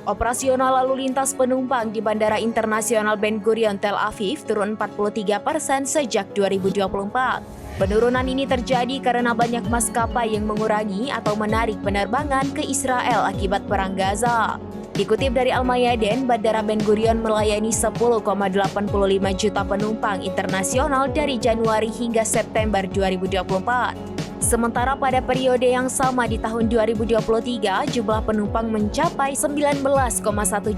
Operasional lalu lintas penumpang di Bandara Internasional Ben Gurion Tel Aviv turun 43% sejak 2024. Penurunan ini terjadi karena banyak maskapai yang mengurangi atau menarik penerbangan ke Israel akibat Perang Gaza. Dikutip dari Al-Mayadin, Bandara Ben Gurion melayani 10,85 juta penumpang internasional dari Januari hingga September 2024. Sementara pada periode yang sama di tahun 2023, jumlah penumpang mencapai 19,1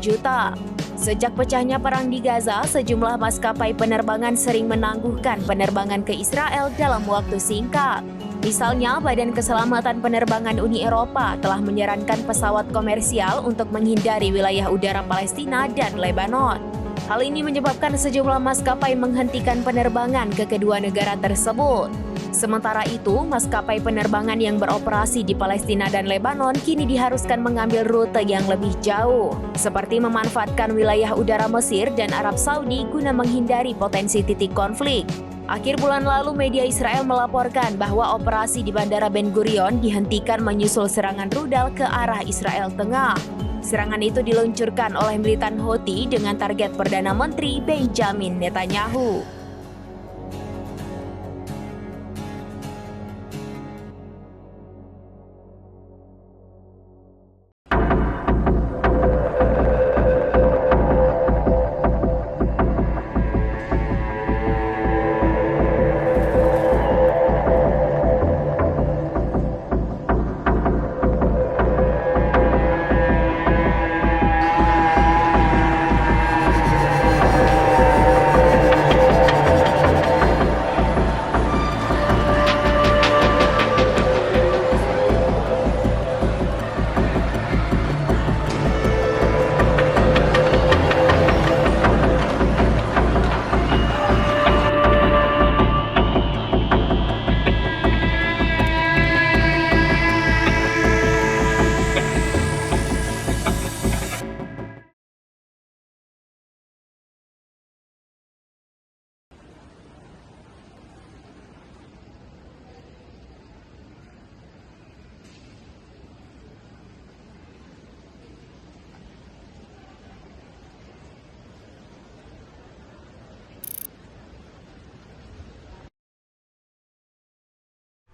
juta. Sejak pecahnya perang di Gaza, sejumlah maskapai penerbangan sering menangguhkan penerbangan ke Israel dalam waktu singkat. Misalnya, Badan Keselamatan Penerbangan Uni Eropa telah menyarankan pesawat komersial untuk menghindari wilayah udara Palestina dan Lebanon. Hal ini menyebabkan sejumlah maskapai menghentikan penerbangan ke kedua negara tersebut. Sementara itu, maskapai penerbangan yang beroperasi di Palestina dan Lebanon kini diharuskan mengambil rute yang lebih jauh, seperti memanfaatkan wilayah udara Mesir dan Arab Saudi guna menghindari potensi titik konflik. Akhir bulan lalu, media Israel melaporkan bahwa operasi di Bandara Ben Gurion dihentikan menyusul serangan rudal ke arah Israel Tengah. Serangan itu diluncurkan oleh militan Houthi dengan target Perdana Menteri Benjamin Netanyahu.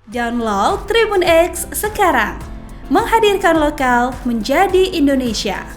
Download Tribun X sekarang, menghadirkan lokal menjadi Indonesia.